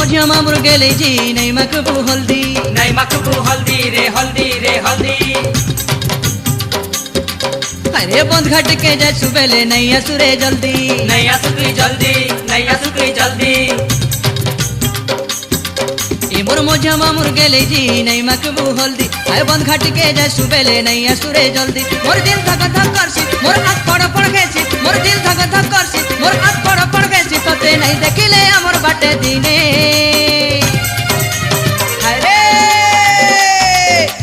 मझिया मामुर गेले जी नहीं मकबू हल्दी हल्दी रे हल्दी रे हल्दी। अरे बंद घाट के जाए सुबेले नहीं असुरे जल्दी नैया सुकरी जल्दी नैया सुकरी जल्दी। मोर मझिया मामुर गेले जी नहीं मकबू हल्दी अरे बंद घाट के जाए सुबेले नहीं असुरे जल्दी। मोर दिल धक धक करसी मोर हाथ पड़ गैसी मोर दिल धक धक करसी मोर हाथ पड़ गैसी तोते नहीं देखिले अमर बाटे दिने। अरे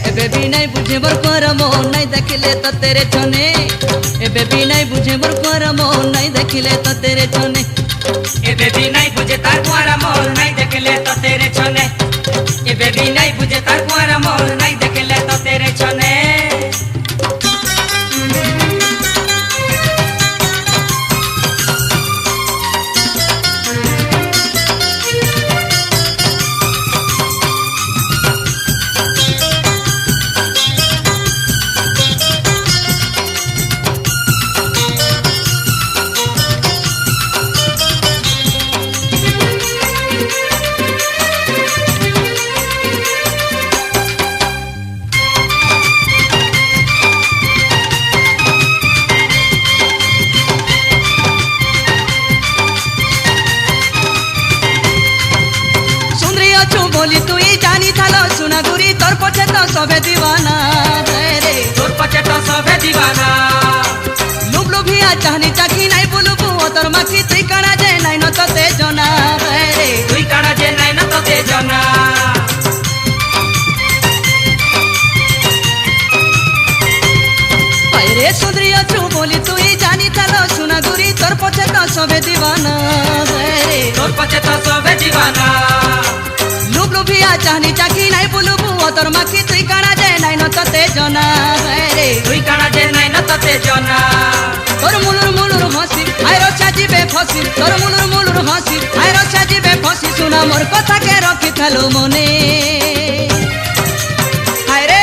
ए बेबी नहीं बुझे मोर करम नहीं देखिले तो तेरे छने ए बेबी नहीं बुझे मोर करम नहीं देखिले तो तेरे छने। ए बेबी नहीं बुझे तार कुआरा मोल नहीं देखले तो तेरे छने। ए बेबी नहीं बुझे तार कुआरा मोल नहीं देखले तो तेरे छने। बोली तू ही जानी थालो सुना गुरी तोर पछे तो सबे दीवाना रे तोर पछे तो सबे दीवाना। लुब लुभिया चाहनी चाखी नहीं बुलबू तोर माखी तुई काना जे नहीं न तो ते जना रे तुई काना जे नहीं न तो ते जना। रे सुंदरिया छू बोली तू ही जानी थालो सुना गुरी तोर पछे तो सबे दीवाना रे तोर पछे तो सबे दीवाना। लुभिया चाहनी चाखी नहीं बुलबू तोर माखी तुई काना जे नहीं न तो ते जना रे तुई काना जे नहीं न तो ते जना। तोर मुलुर हसी आय रक्षा जीवे फसी तोर मुलुर हसी आय रक्षा जीवे फसी सुना मोर कथा के रखी थालो मने। हाय रे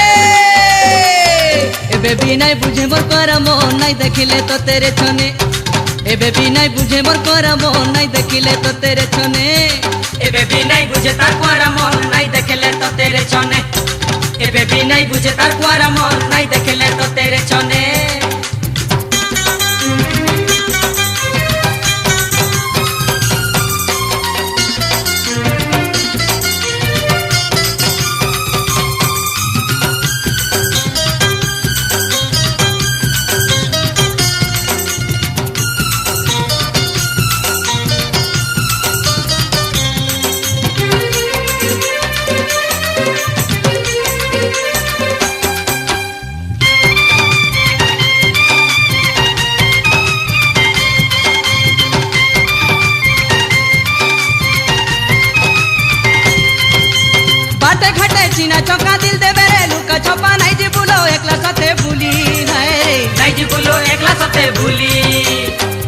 ए बेबी नहीं बुझे मोर करम नहीं देखिले तो तेरे छने ए बेबी नहीं बुझे मोर करम नहीं देखिले तो तेरे छने। ए बेबी नहीं बुझे तार कुआरा मोल नहीं देखले तो तेरे छने। ए बेबी नहीं बुझे तार कुआरा मोल नहीं देखले तो तेरे छने। बाटे घाटे चीना चौका दिल देवे रे लुका छपा नहीं जी बुलो एकला साथे भूली है रे नहीं जी बुलो एकला साथे भूली।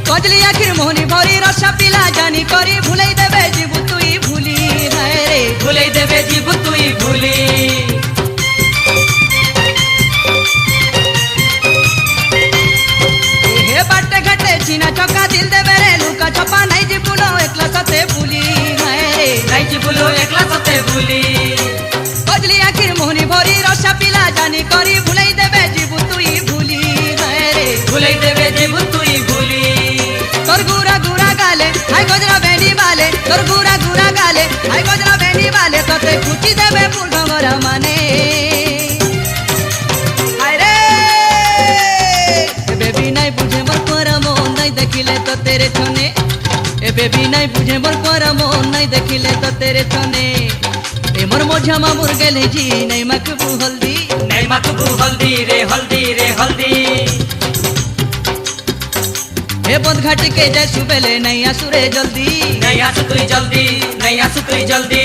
कजली आखिर मोहनी भरी रसा पिला जानी करी भूले देवे जीबू तुई भूली है रे भूले देवे जीबू तुई भूली। हे बाटे घाटे चीना चौका दिल देवे रे लुका छपा नहीं जी बुलो एकला साथे भूली है रे नहीं जी बुलो एकला साथे भूली। कजली आखिर मोहनी भरी रसा पिला जानी करी भूले देवे जीबू तुई भूली है रे भूले देवे जीबू तुई भूली। तोर गुरा गुरा गाले हाय गजरा बेनी वाले तोर गुरा गुरा गाले हाय गजरा बेनी वाले तोते कुची देवे फूल डंगरा माने। हाय रे ए बेबी नहीं बुझे मोर करम नहीं देखिले तो तेरे छने ए बेबी नहीं बुझे मोर करम नहीं देखिले तो तेरे छने। ए मोर मझिया मामुर गेले जी नहीं मकबू हल्दी नहीं मकबू हल्दी रे हल्दी रे हल्दी। हे बंद घाट के जाए सुबेले नहीं असुरे जल्दी नैया सुकरी जल्दी नैया सुकरी जल्दी।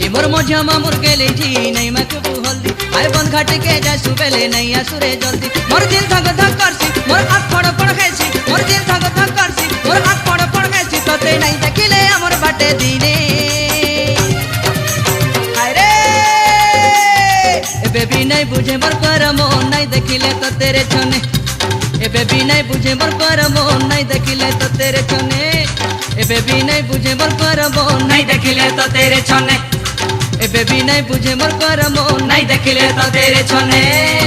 ए मोर मझिया मामुर गेले जी नहीं मकबू हल्दी आय बंद घाट के जाए सुबेले नहीं असुरे जल्दी। मोर दिल धक धक करसी मोर हाथ पड़ गैसी मोर दिल धक धक करसी मोर हाथ पड़ गैसी तोते नहीं देखिले अमर बाटे दिने। हाय रे ए बेबी नहीं बुझे मोर करम नहीं देखिले तो तेरे छने ए बेबी नहीं बुझे मोर करम नहीं देखिले तो तेरे छने। ए बेबी नहीं बुझे मोर करमो नहीं देखिले तो तेरे छने ए बेबी नहीं बुझे मोर करमो नहीं देखिले तो तेरे छने